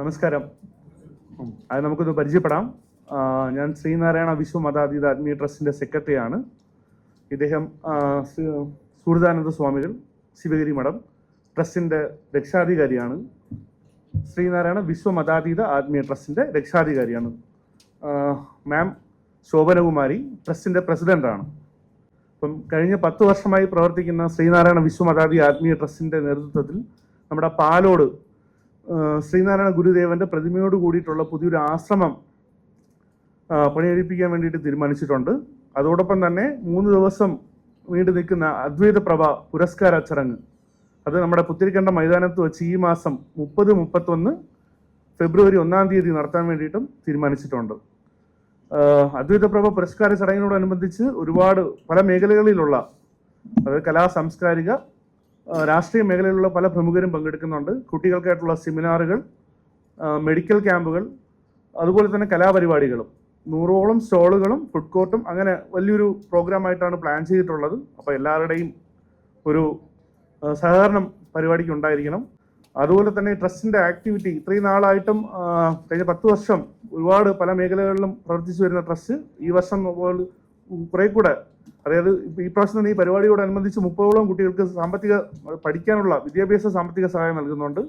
നമസ്കാരം. അത് നമുക്കൊന്ന് പരിചയപ്പെടാം. ഞാൻ ശ്രീനാരായണ വിശ്വമതാതീത ആത്മീയ ട്രസ്റ്റിൻ്റെ സെക്രട്ടറിയാണ്. ഇദ്ദേഹം സുഹൃദാനന്ദ സ്വാമികൾ, ശിവഗിരി മഠം ട്രസ്റ്റിൻ്റെ രക്ഷാധികാരിയാണ്. ശ്രീനാരായണ വിശ്വമതാതീത ആത്മീയ ട്രസ്റ്റിൻ്റെ രക്ഷാധികാരിയാണ്. മാം ശോഭനകുമാരി ട്രസ്റ്റിൻ്റെ പ്രസിഡൻ്റാണ്. അപ്പം കഴിഞ്ഞ 10 വർഷമായി പ്രവർത്തിക്കുന്ന ശ്രീനാരായണ വിശ്വമതാതീത ആത്മീയ ട്രസ്റ്റിൻ്റെ നേതൃത്വത്തിൽ നമ്മുടെ പാലോട് ശ്രീനാരായണ ഗുരുദേവന്റെ പ്രതിമയോട് കൂടിയിട്ടുള്ള പുതിയൊരു ആശ്രമം പണിയെടുപ്പിക്കാൻ വേണ്ടിയിട്ട് തീരുമാനിച്ചിട്ടുണ്ട്. അതോടൊപ്പം തന്നെ 3 ദിവസം നീണ്ടു നിൽക്കുന്ന അദ്വൈത പ്രഭ പുരസ്കാര ചടങ്ങ് അത് നമ്മുടെ പുത്തിരിക്കണ്ട മൈതാനത്ത് വെച്ച് ഈ മാസം 30, 31 ഫെബ്രുവരി 1-ാം തീയതി നടത്താൻ വേണ്ടിയിട്ടും തീരുമാനിച്ചിട്ടുണ്ട്. അദ്വൈത പ്രഭ പുരസ്കാര ചടങ്ങിനോടനുബന്ധിച്ച് ഒരുപാട് പല മേഖലകളിലുള്ള അതായത് കലാ സാംസ്കാരിക രാഷ്ട്രീയ മേഖലയിലുള്ള പല പ്രമുഖരും പങ്കെടുക്കുന്നുണ്ട്. കുട്ടികൾക്കായിട്ടുള്ള സെമിനാറുകൾ, മെഡിക്കൽ ക്യാമ്പുകൾ, അതുപോലെ തന്നെ കലാപരിപാടികളും 100ഓളം സ്റ്റോളുകളും ഫുഡ് കോർട്ടും അങ്ങനെ വലിയൊരു പ്രോഗ്രാമായിട്ടാണ് പ്ലാൻ ചെയ്തിട്ടുള്ളത്. അപ്പോൾ എല്ലാവരുടെയും ഒരു സഹകരണം പരിപാടിക്ക് ഉണ്ടായിരിക്കണം. അതുപോലെ തന്നെ ട്രസ്റ്റിൻ്റെ ആക്ടിവിറ്റി ഇത്രയും നാളായിട്ടും കഴിഞ്ഞ 10 വർഷം ഒരുപാട് പല മേഖലകളിലും പ്രവർത്തിച്ചു വരുന്ന ട്രസ്റ്റ് ഈ വർഷം കുറെ കൂടെ, അതായത് ഈ പ്രാവശ്യം തന്നെ ഈ പരിപാടിയോടനുബന്ധിച്ച് 30ഓളം കുട്ടികൾക്ക് പഠിക്കാനുള്ള വിദ്യാഭ്യാസ സാമ്പത്തിക സഹായം നൽകുന്നുണ്ട്.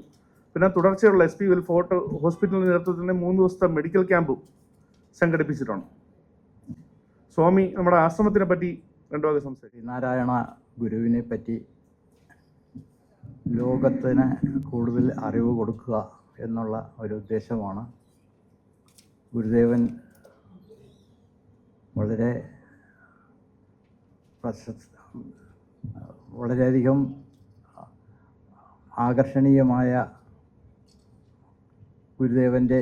പിന്നെ തുടർച്ചയുള്ള SP ഫോർട്ട് ഹോസ്പിറ്റലിന്റെ നേതൃത്വത്തിൽ 3 ദിവസത്തെ മെഡിക്കൽ ക്യാമ്പും സംഘടിപ്പിച്ചിട്ടുണ്ട്. സ്വാമി നമ്മുടെ ആശ്രമത്തിനെ പറ്റി 2 വാക്ക് സംസാരിക്കും. നാരായണ ഗുരുവിനെ പറ്റി ലോകത്തിന് കൂടുതൽ അറിവ് കൊടുക്കുക എന്നുള്ള ഒരു ഉദ്ദേശമാണ്. ഗുരുദേവൻ വളരെയധികം ആകർഷണീയമായ ഗുരുദേവൻ്റെ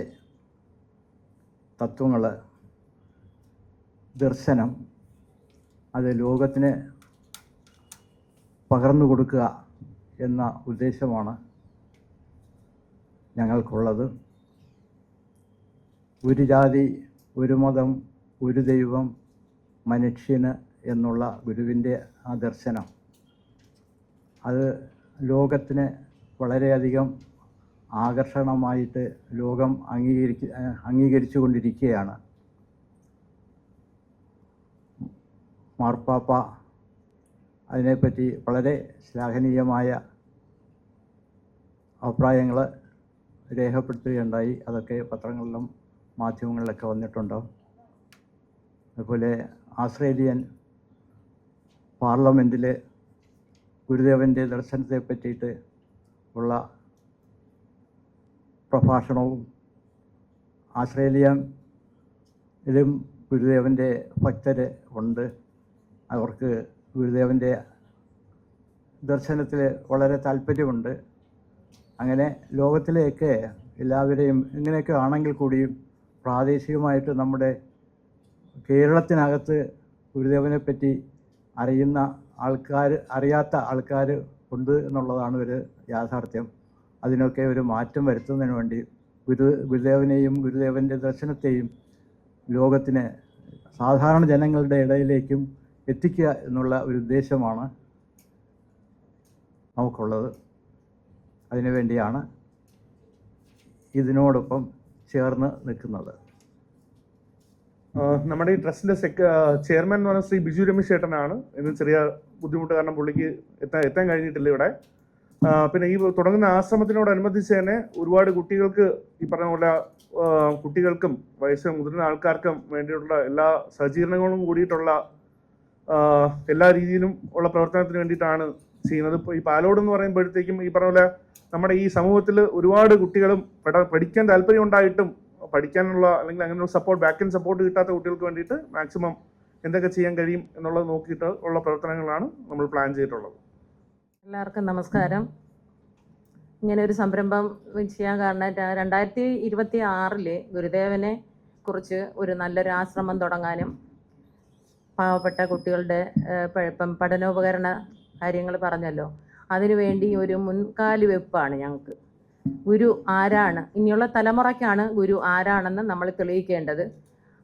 തത്വങ്ങൾ, ദർശനം അത് ലോകത്തിന് പകർന്നു കൊടുക്കുക എന്ന ഉദ്ദേശമാണ് ഞങ്ങൾക്കുള്ളത്. ഒരു ജാതി, ഒരു മതം, ഒരു ദൈവം, മനുഷ്യന് എന്നുള്ള ഗുരുവിൻ്റെ ആ ദർശനം അത് ലോകത്തിന് വളരെയധികം ആകർഷണമായിട്ട് ലോകം അംഗീകരിച്ചു കൊണ്ടിരിക്കുകയാണ്. മാർപ്പാപ്പ അതിനെപ്പറ്റി വളരെ ശ്ലാഘനീയമായ അഭിപ്രായങ്ങൾ രേഖപ്പെടുത്തുകയുണ്ടായി. അതൊക്കെ പത്രങ്ങളിലും മാധ്യമങ്ങളിലൊക്കെ വന്നിട്ടുണ്ടാവും. അതുപോലെ ആസ്ട്രേലിയൻ പാർലമെൻറ്റിൽ ഗുരുദേവൻ്റെ ദർശനത്തെ പറ്റിയിട്ട് ഉള്ള പ്രഭാഷണവും, ആസ്ട്രേലിയയിലും ഗുരുദേവൻ്റെ ഭക്തർ ഉണ്ട്. അവർക്ക് ഗുരുദേവൻ്റെ ദർശനത്തിൽ വളരെ താല്പര്യമുണ്ട്. അങ്ങനെ ലോകത്തിലേക്ക് എല്ലാവരെയും ഇങ്ങനെയൊക്കെ ആണെങ്കിൽ കൂടിയും പ്രാദേശികമായിട്ട് നമ്മുടെ കേരളത്തിനകത്ത് ഗുരുദേവനെ പറ്റി അറിയാത്ത ആൾക്കാർ ഉണ്ട് എന്നുള്ളതാണ് ഒരു യാഥാർത്ഥ്യം. അതിനൊക്കെ ഒരു മാറ്റം വരുത്തുന്നതിന് വേണ്ടി ഗുരുദേവനെയും ഗുരുദേവൻ്റെ ദർശനത്തെയും ലോകത്തിന് സാധാരണ ജനങ്ങളുടെ ഇടയിലേക്കും എത്തിക്കുക എന്നുള്ള ഒരു ഉദ്ദേശമാണ് നമുക്കുള്ളത്. അതിനുവേണ്ടിയാണ് ഇതിനോടൊപ്പം ചേർന്ന് നിൽക്കുന്നത്. നമ്മുടെ ഈ ട്രസ്റ്റിന്റെ ചെയർമാൻ എന്ന് പറഞ്ഞ ശ്രീ ബിജു രമേശ് ചേട്ടനാണ്. ഇന്ന് ചെറിയ ബുദ്ധിമുട്ട് കാരണം പുള്ളിക്ക് എത്താൻ കഴിഞ്ഞിട്ടില്ല ഇവിടെ. പിന്നെ ഈ തുടങ്ങുന്ന ആശ്രമത്തിനോടനുബന്ധിച്ച് തന്നെ ഒരുപാട് കുട്ടികൾക്ക് ഈ പറഞ്ഞ പോലെ കുട്ടികൾക്കും മുതിർന്ന ആൾക്കാർക്കും വേണ്ടിയിട്ടുള്ള എല്ലാ സജ്ജീകരണങ്ങളും കൂടിയിട്ടുള്ള എല്ലാ രീതിയിലും ഉള്ള പ്രവർത്തനത്തിന് വേണ്ടിയിട്ടാണ് ചെയ്യുന്നത്. ഇപ്പോൾ ഈ പാലോട് എന്ന് പറയുമ്പോഴത്തേക്കും ഈ പറഞ്ഞ പോലെ നമ്മുടെ ഈ സമൂഹത്തിൽ ഒരുപാട് കുട്ടികളും പഠിക്കാൻ താല്പര്യം ഉണ്ടായിട്ടും പഠിക്കാനുള്ള അല്ലെങ്കിൽ അങ്ങനെയുള്ള ബാക്ക് സപ്പോർട്ട് കിട്ടാത്ത കുട്ടികൾക്ക് വേണ്ടിയിട്ട് മാക്സിമം എന്തൊക്കെ ചെയ്യാൻ കഴിയും എന്നുള്ളത് നോക്കിയിട്ട് ഉള്ള പ്രവർത്തനങ്ങളാണ് നമ്മൾ പ്ലാൻ ചെയ്തിട്ടുള്ളത്. എല്ലാവർക്കും നമസ്കാരം. ഇങ്ങനെ ഒരു സംരംഭം ചെയ്യാൻ കാരണം 2026 ഗുരുദേവനെ കുറിച്ച് ഒരു നല്ലൊരു ആശ്രമം തുടങ്ങാനും പാവപ്പെട്ട കുട്ടികളുടെ ഇപ്പം പഠനോപകരണ കാര്യങ്ങൾ പറഞ്ഞല്ലോ, അതിനുവേണ്ടി ഒരു മുൻകാലി വെപ്പാണ് ഞങ്ങൾക്ക്. ഗുരു ആരാണ്, ഇനിയുള്ള തലമുറയ്ക്കാണ് ഗുരു ആരാണെന്ന് നമ്മൾ തെളിയിക്കേണ്ടത്.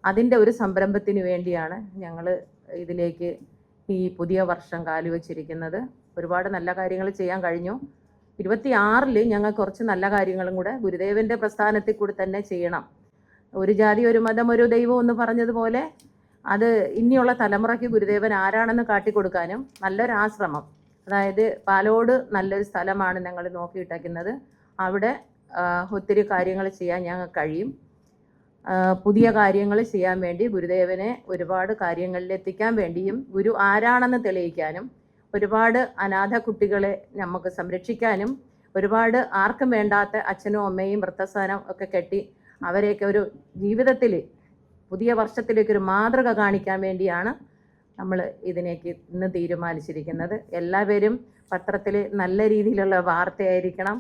അതിൻ്റെ ഒരു സംരംഭത്തിന് വേണ്ടിയാണ് ഞങ്ങൾ ഇതിലേക്ക് ഈ പുതിയ വർഷം കാലുവച്ചിരിക്കുന്നത്. ഒരുപാട് നല്ല കാര്യങ്ങൾ ചെയ്യാൻ കഴിഞ്ഞു. 26-ൽ ഞങ്ങൾ കുറച്ച് നല്ല കാര്യങ്ങളും കൂടെ ഗുരുദേവൻ്റെ പ്രസ്ഥാനത്തിൽ കൂടി തന്നെ ചെയ്യണം. ഒരു ജാതി ഒരു മതം ഒരു ദൈവം എന്ന് പറഞ്ഞതുപോലെ അത് ഇനിയുള്ള തലമുറയ്ക്ക് ഗുരുദേവൻ ആരാണെന്ന് കാട്ടിക്കൊടുക്കാനും നല്ലൊരാശ്രമം, അതായത് പാലോട് നല്ലൊരു സ്ഥലമാണ് ഞങ്ങൾ നോക്കിയിട്ടേക്കുന്നത്. അവിടെ ഒത്തിരി കാര്യങ്ങൾ ചെയ്യാൻ ഞങ്ങൾക്ക് കഴിയും. പുതിയ കാര്യങ്ങൾ ചെയ്യാൻ വേണ്ടി ഗുരുദേവനെ ഒരുപാട് കാര്യങ്ങളിലെത്തിക്കാൻ വേണ്ടിയും ഗുരു ആരാണെന്ന് തെളിയിക്കാനും ഒരുപാട് അനാഥ കുട്ടികളെ നമുക്ക് സംരക്ഷിക്കാനും ഒരുപാട് ആർക്കും വേണ്ടാത്ത അച്ഛനും അമ്മയും വൃദ്ധസ്ഥാനം ഒക്കെ കെട്ടി അവരെയൊക്കെ ഒരു ജീവിതത്തിൽ പുതിയ വർഷത്തിലേക്ക് ഒരു മാതൃക കാണിക്കാൻ വേണ്ടിയാണ് നമ്മൾ ഇതിനേക്ക് ഇന്ന് തീരുമാനിച്ചിരിക്കുന്നത്. എല്ലാവരും പത്രത്തിൽ നല്ല രീതിയിലുള്ള വാർത്തയായിരിക്കണം.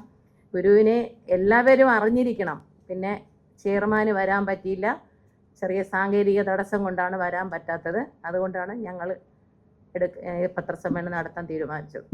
ഗുരുവിനെ എല്ലാവരും അറിഞ്ഞിരിക്കണം. പിന്നെ ചെയർമാന് വരാൻ പറ്റിയില്ല, ചെറിയ സാങ്കേതിക തടസ്സം കൊണ്ടാണ് വരാൻ പറ്റാത്തത്. അതുകൊണ്ടാണ് ഞങ്ങൾ പത്രസമ്മേളനം നടത്താൻ തീരുമാനിച്ചത്.